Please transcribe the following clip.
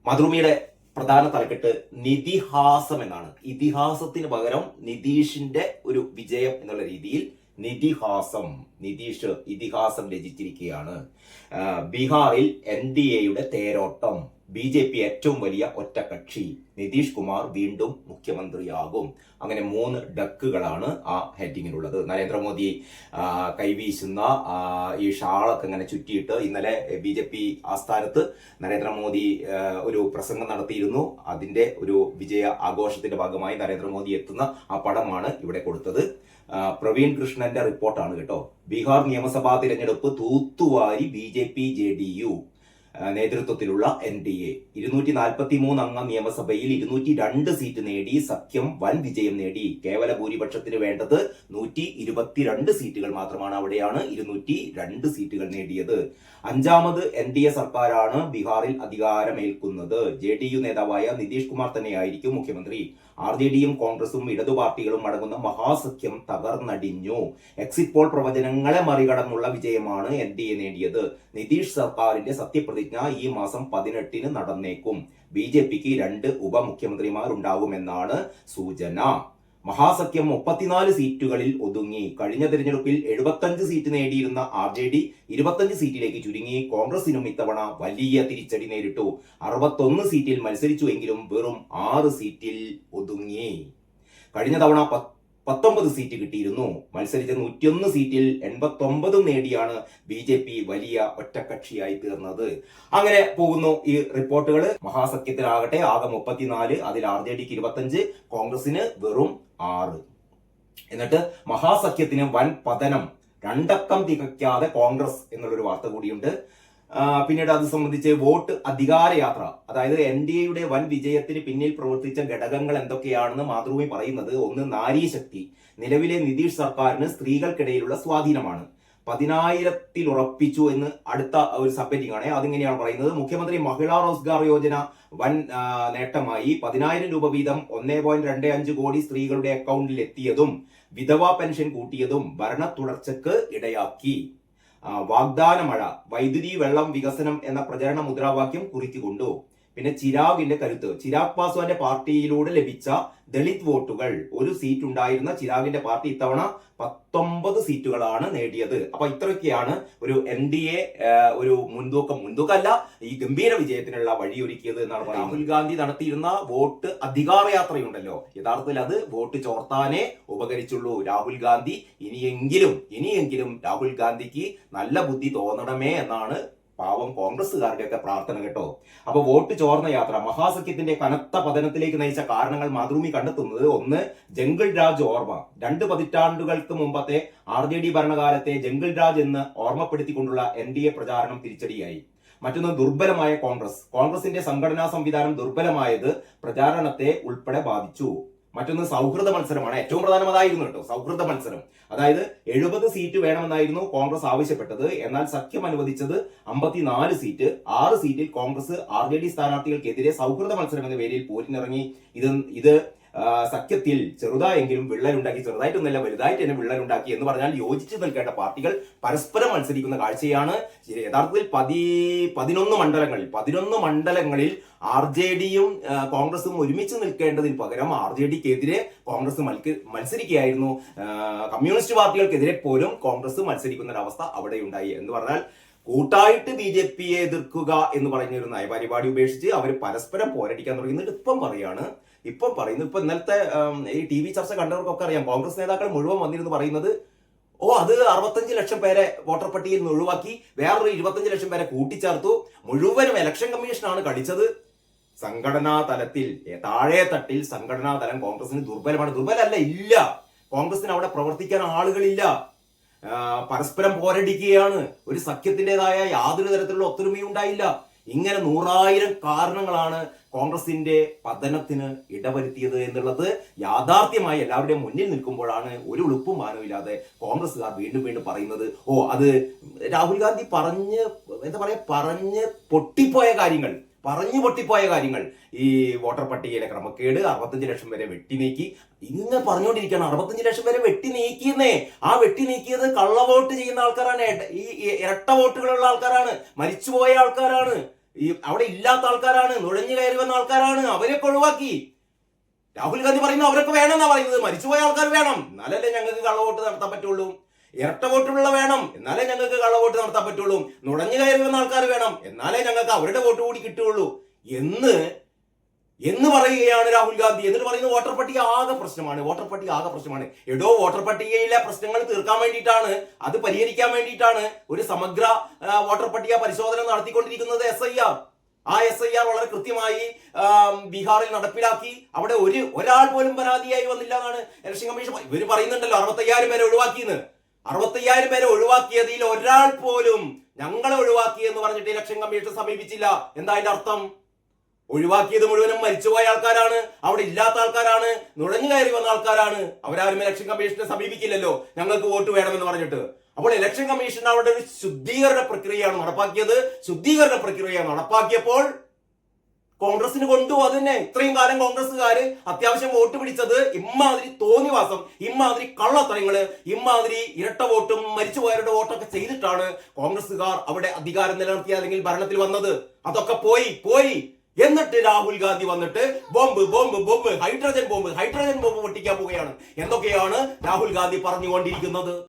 മാതൃഭൂമിയുടെ പ്രധാന തലക്കെട്ട് നിതിഹാസം എന്നാണ്. ഇതിഹാസത്തിന് പകരം നിതീഷിന്റെ ഒരു വിജയം എന്നുള്ള രീതിയിൽ നിതിഹാസം, നിതീഷ് ഇതിഹാസം രചിച്ചിരിക്കുകയാണ്. ബീഹാറിൽ NDAയുടെ തേരോട്ടം, BJP ഏറ്റവും വലിയ ഒറ്റക്കക്ഷി, നിതീഷ് കുമാർ വീണ്ടും മുഖ്യമന്ത്രിയാകും. അങ്ങനെ 3 ഡക്കുകളാണ് ആ ഹെഡിങ്ങിനുള്ളത്. നരേന്ദ്രമോദി കൈവീശുന്ന ഈ ഷാളൊക്കെ ഇങ്ങനെ ചുറ്റിയിട്ട് ഇന്നലെ BJP ആസ്ഥാനത്ത് നരേന്ദ്രമോദി ഒരു പ്രസംഗം നടത്തിയിരുന്നു. അതിന്റെ ഒരു വിജയ ആഘോഷത്തിന്റെ ഭാഗമായി നരേന്ദ്രമോദി എത്തുന്ന ആ പടമാണ് ഇവിടെ കൊടുത്തത്. പ്രവീൺ കൃഷ്ണന്റെ റിപ്പോർട്ടാണ് കേട്ടോ. ബീഹാർ നിയമസഭാ തിരഞ്ഞെടുപ്പ് തൂത്തുവാരി BJP JDU നേതൃത്വത്തിലുള്ള NDA 243 അംഗ നിയമസഭയിൽ 202 സീറ്റ് നേടി സഖ്യം വൻ വിജയം നേടി. കേവല ഭൂരിപക്ഷത്തിന് വേണ്ടത് 122 സീറ്റുകൾ മാത്രമാണ്. അവിടെയാണ് 202 സീറ്റുകൾ നേടിയത്. 5ാമത് NDA സർക്കാരാണ് ബീഹാറിൽ അധികാരമേൽക്കുന്നത്. JDU നേതാവായ നിതീഷ് കുമാർ തന്നെയായിരിക്കും മുഖ്യമന്ത്രി. RJDയും കോൺഗ്രസും ഇടതു പാർട്ടികളും അടങ്ങുന്ന മഹാസഖ്യം തകർന്നടിഞ്ഞു. എക്സിറ്റ് പോൾ പ്രവചനങ്ങളെ മറികടന്നുള്ള വിജയമാണ് NDA നേടിയത്. നിതീഷ് സർക്കാരിന്റെ സത്യപ്രതിജ്ഞ ഈ മാസം 18-ന് നടന്നേക്കും. BJPക്ക് 2 ഉപമുഖ്യമന്ത്രിമാരുണ്ടാകുമെന്നാണ് സൂചന. മഹാസഖ്യം 34 സീറ്റുകളിൽ ഒതുങ്ങി. കഴിഞ്ഞ തിരഞ്ഞെടുപ്പിൽ 75 സീറ്റ് നേടിയിരുന്ന RJD 25 സീറ്റിലേക്ക് ചുരുങ്ങി. കോൺഗ്രസിനും ഇത്തവണ വലിയ തിരിച്ചടി നേരിട്ടു. 61 സീറ്റിൽ മത്സരിച്ചുവെങ്കിലും വെറും 6 സീറ്റിൽ ഒതുങ്ങി. കഴിഞ്ഞ തവണ 19 സീറ്റ് കിട്ടിയിരുന്നു. മത്സരിച്ച 101 സീറ്റിൽ 89 നേടിയാണ് BJP വലിയ ഒറ്റക്കക്ഷിയായി തീർന്നത്. അങ്ങനെ പോകുന്നു ഈ റിപ്പോർട്ടുകൾ. മഹാസഖ്യത്തിലാകട്ടെ ആകെ 34, അതിൽ RJDക്ക് 25, കോൺഗ്രസിന് വെറും 6. എന്നിട്ട് മഹാസഖ്യത്തിന് വൻ പതനം, 2 അക്കം തികയ്ക്കാതെ കോൺഗ്രസ് എന്നുള്ളൊരു വാർത്ത കൂടിയുണ്ട്. പിന്നീട് അത് സംബന്ധിച്ച് വോട്ട് അധികാരയാത്ര, അതായത് NDAയുടെ വൻ വിജയത്തിന് പിന്നിൽ പ്രവർത്തിച്ച ഘടകങ്ങൾ എന്തൊക്കെയാണെന്ന് മാതൃഭൂമി പറയുന്നത്. 1, നാരീശക്തി. നിലവിലെ നിതീഷ് സർക്കാരിന് സ്ത്രീകൾക്കിടയിലുള്ള സ്വാധീനമാണ്. 10,000-ൽ ഉറപ്പിച്ചു എന്ന് അടുത്ത ഒരു സബ്ഹെഡിംഗ് ആണ്. അതിങ്ങനെയാണ് പറയുന്നത്. മുഖ്യമന്ത്രി മഹിളാ റോസ്ഗാർ യോജന വൻ നേട്ടമായി. 10,000 രൂപ വീതം 1.25 കോടി സ്ത്രീകളുടെ അക്കൗണ്ടിൽ എത്തിയതും വിധവാ പെൻഷൻ കൂട്ടിയതും ഭരണ തുടർച്ചയ്ക്ക് ഇടയാക്കി. വാഗ്ദാന മഴ, വൈദ്യുതി, വെള്ളം, വികസനം എന്ന പ്രചരണ മുദ്രാവാക്യം കുറിക്കൊണ്ടു. പിന്നെ ചിരാഗിന്റെ കരുത്ത്. ചിരാഗ് പാസ്വാന്റെ പാർട്ടിയിലൂടെ ലഭിച്ച ദളിത് വോട്ടുകൾ. 1 സീറ്റ് ഉണ്ടായിരുന്ന ചിരാഗിന്റെ പാർട്ടി ഇത്തവണ 19 സീറ്റുകളാണ് നേടിയത്. അപ്പൊ ഇത്രയൊക്കെയാണ് ഒരു NDA ഒരു മുൻതൂക്കമല്ല, ഈ ഗംഭീര വിജയത്തിനുള്ള വഴിയൊരുക്കിയത് എന്നാണ് പറയുന്നത്. രാഹുൽ ഗാന്ധി നടത്തിയിരുന്ന വോട്ട് അധികാരയാത്രയുണ്ടല്ലോ, യഥാർത്ഥത്തിൽ അത് വോട്ട് ചോർത്താനേ ഉപകരിച്ചുള്ളൂ. രാഹുൽ ഗാന്ധി ഇനിയെങ്കിലും രാഹുൽ ഗാന്ധിക്ക് നല്ല ബുദ്ധി തോന്നണമേ എന്നാണ് പാവം കോൺഗ്രസ്സുകാരുടെയൊക്കെ പ്രാർത്ഥന കേട്ടോ. അപ്പൊ വോട്ട് ചോർന്ന യാത്ര മഹാസഖ്യത്തിന്റെ കനത്ത പതനത്തിലേക്ക് നയിച്ച കാരണങ്ങൾ മാതൃഭൂമി കണ്ടെത്തുന്നത്. 1, ജംഗിൾ രാജ് ഓർമ്മ. 2 പതിറ്റാണ്ടുകൾക്ക് മുമ്പത്തെ RJD ഭരണകാലത്തെ ജംഗിൾ രാജ് എന്ന് ഓർമ്മപ്പെടുത്തിക്കൊണ്ടുള്ള NDA പ്രചാരണം തിരിച്ചടിയായി. മറ്റൊന്ന്, ദുർബലമായ കോൺഗ്രസിന്റെ സംഘടനാ സംവിധാനം ദുർബലമായത് പ്രചാരണത്തെ ഉൾപ്പെടെ ബാധിച്ചു. മറ്റൊന്ന്, സൗഹൃദ മത്സരമാണ്. ഏറ്റവും പ്രധാനം അതായിരുന്നു കേട്ടോ, സൗഹൃദ മത്സരം. അതായത് 70 സീറ്റ് വേണമെന്നായിരുന്നു കോൺഗ്രസ് ആവശ്യപ്പെട്ടത്. എന്നാൽ സഖ്യം അനുവദിച്ചത് 54 സീറ്റ്. 6 സീറ്റിൽ കോൺഗ്രസ് RJD സ്ഥാനാർത്ഥികൾക്കെതിരെ സൗഹൃദ മത്സരം എന്ന പേരിൽ പോരിനിറങ്ങി. ഇത് സഖ്യത്തിൽ ചെറുതായെങ്കിലും വിള്ളലുണ്ടാക്കി, ചെറുതായിട്ടൊന്നല്ല വലുതായിട്ട് തന്നെ വിള്ളലുണ്ടാക്കി എന്ന് പറഞ്ഞാൽ യോജിച്ചു നിൽക്കേണ്ട പാർട്ടികൾ പരസ്പരം മത്സരിക്കുന്ന കാഴ്ചയാണ്. യഥാർത്ഥത്തിൽ 11 മണ്ഡലങ്ങളിൽ RJDയും കോൺഗ്രസും ഒരുമിച്ച് നിൽക്കേണ്ടതിന് പകരം RJDക്കെതിരെ കോൺഗ്രസ് മത്സരിക്കുകയായിരുന്നു. കമ്മ്യൂണിസ്റ്റ് പാർട്ടികൾക്കെതിരെ പോലും കോൺഗ്രസ് മത്സരിക്കുന്ന ഒരവസ്ഥ അവിടെയുണ്ടായി. എന്ന് പറഞ്ഞാൽ കൂട്ടായിട്ട് BJPയെ എതിർക്കുക എന്ന് പറഞ്ഞൊരു നയപരിപാടി ഉപേക്ഷിച്ച് അവർ പരസ്പരം പോരടിക്കാൻ തുടങ്ങുന്നുണ്ട്. ഇപ്പം പറയുന്നു ഇന്നലത്തെ ഈ TV ചർച്ച കണ്ടവർക്കൊക്കെ അറിയാം. കോൺഗ്രസ് നേതാക്കൾ മുഴുവൻ വന്നിരുന്നു പറയുന്നത്, അത് 65 ലക്ഷം പേരെ വോട്ടർ പട്ടികയിൽ നിന്ന് ഒഴിവാക്കി, വേറൊരു 25 ലക്ഷം പേരെ കൂട്ടിച്ചേർത്തു. മുഴുവനും ഇലക്ഷൻ കമ്മീഷനാണ് കളിച്ചത്. സംഘടനാ തലത്തിൽ, താഴെ തട്ടിൽ സംഘടനാ തലം കോൺഗ്രസിന് ദുർബലമല്ല. കോൺഗ്രസിന് അവിടെ പ്രവർത്തിക്കാൻ ആളുകളില്ല. പരസ്പരം പോരടിക്കുകയാണ്. ഒരു സഖ്യത്തിൻ്റെതായ യാതൊരു തരത്തിലുള്ള ഒത്തൊരുമയും ഉണ്ടായില്ല. ഇങ്ങനെ 100,000 കാരണങ്ങളാണ് കോൺഗ്രസിന്റെ പതനത്തിന് ഇടവരുത്തിയത് എന്നുള്ളത് യാഥാർത്ഥ്യമായി എല്ലാവരുടെയും മുന്നിൽ നിൽക്കുമ്പോഴാണ് ഒരു ഉളുപ്പും മാനവുമില്ലാതെ കോൺഗ്രസ്സുകാർ വീണ്ടും പറയുന്നത്, അത് രാഹുൽ ഗാന്ധി പറഞ്ഞ് പൊട്ടിപ്പോയ കാര്യങ്ങൾ, ഈ വോട്ടർ പട്ടികയിലെ ക്രമക്കേട്, 65 ലക്ഷം വരെ വെട്ടിനീക്കി, ഇങ്ങനെ പറഞ്ഞുകൊണ്ടിരിക്കുകയാണ്. 65 ലക്ഷം വരെ വെട്ടി നീക്കിയെന്നേ. ആ വെട്ടി നീക്കിയത് കള്ളവോട്ട് ചെയ്യുന്ന ആൾക്കാരാണ്, ഈ ഇരട്ട വോട്ടുകളുള്ള ആൾക്കാരാണ്, മരിച്ചുപോയ ആൾക്കാരാണ്. ഈ അവിടെ ഇല്ലാത്ത ആൾക്കാരാണ്, നുഴഞ്ഞു കയറി വന്ന ആൾക്കാരാണ്, അവരൊക്കെ ഒഴിവാക്കി. രാഹുൽ ഗാന്ധി പറയുന്നത് അവരൊക്കെ വേണമെന്നാ പറയുന്നത്. മരിച്ചുപോയ ആൾക്കാർ വേണം, എന്നാലല്ലേ ഞങ്ങൾക്ക് കള്ളവോട്ട് നടത്താൻ പറ്റുള്ളൂ. ഇരട്ട വോട്ടുള്ള വേണം, എന്നാലേ ഞങ്ങൾക്ക് കള്ളവോട്ട് നടത്താൻ പറ്റുള്ളൂ. നുഴഞ്ഞു കയറി വന്ന ആൾക്കാർ വേണം, എന്നാലേ ഞങ്ങൾക്ക് അവരുടെ വോട്ട് കൂടി കിട്ടുകയുള്ളൂ എന്ന് പറയുകയാണ് രാഹുൽ ഗാന്ധി. എന്നിട്ട് പറയുന്നത് വോട്ടർ പട്ടിക ആകെ പ്രശ്നമാണ്, വോട്ടർ പട്ടിക ആകെ പ്രശ്നമാണ്. എടോ, വോട്ടർ പട്ടികയിലെ പ്രശ്നങ്ങൾ തീർക്കാൻ വേണ്ടിയിട്ടാണ്, അത് പരിഹരിക്കാൻ വേണ്ടിയിട്ടാണ് ഒരു സമഗ്ര വോട്ടർ പട്ടിക പരിശോധന നടത്തിക്കൊണ്ടിരിക്കുന്നത് SIR. ആ SIR വളരെ കൃത്യമായി ബീഹാറിൽ നടപ്പിലാക്കി. അവിടെ ഒരാൾ പോലും പരാതിയായി വന്നില്ല എന്നാണ് ഇലക്ഷൻ കമ്മീഷൻ. ഇവര് പറയുന്നുണ്ടല്ലോ 65,000 പേരെ ഒഴിവാക്കിയെന്ന്. 65,000 പേരെ ഒഴിവാക്കിയതിൽ ഒരാൾ പോലും ഞങ്ങളെ ഒഴിവാക്കി എന്ന് പറഞ്ഞിട്ട് ഇലക്ഷൻ കമ്മീഷൻ സമീപിച്ചില്ല. എന്താ അതിന്റെ അർത്ഥം? ഒഴിവാക്കിയത് മുഴുവനും മരിച്ചുപോയ ആൾക്കാരാണ്, അവിടെ ഇല്ലാത്ത ആൾക്കാരാണ്, നുഴഞ്ഞു കയറി വന്ന ആൾക്കാരാണ്. അവരാരും ഇലക്ഷൻ കമ്മീഷനെ സമീപിക്കില്ലല്ലോ ഞങ്ങൾക്ക് വോട്ട് വേണമെന്ന് പറഞ്ഞിട്ട്. അപ്പോൾ ഇലക്ഷൻ കമ്മീഷൻ അവിടെ ഒരു ശുദ്ധീകരണ പ്രക്രിയയാണ് നടപ്പാക്കിയത്. ശുദ്ധീകരണ പ്രക്രിയ നടപ്പാക്കിയപ്പോൾ കോൺഗ്രസിന് കൊണ്ടു. അത് തന്നെ ഇത്രയും കാലം കോൺഗ്രസ്സുകാര് അത്യാവശ്യം വോട്ട് പിടിച്ചത് ഇമ്മാതിരി തോന്നിവാസം, ഇമ്മാതിരി കള്ളത്തരങ്ങള്, ഇമ്മാതിരി ഇരട്ട വോട്ടും മരിച്ചുപോയവരുടെ വോട്ടൊക്കെ ചെയ്തിട്ടാണ് കോൺഗ്രസ്സുകാർ അവിടെ അധികാരം നിലനിർത്തി അല്ലെങ്കിൽ ഭരണത്തിൽ വന്നത്. അതൊക്കെ പോയി. എന്നിട്ട് രാഹുൽ ഗാന്ധി വന്നിട്ട് ബോംബ് ഹൈഡ്രജൻ ബോംബ് പൊട്ടിക്കാൻ പോവുകയാണ്. എന്തൊക്കെയാണ് രാഹുൽ ഗാന്ധി പറഞ്ഞുകൊണ്ടിരിക്കുന്നത്?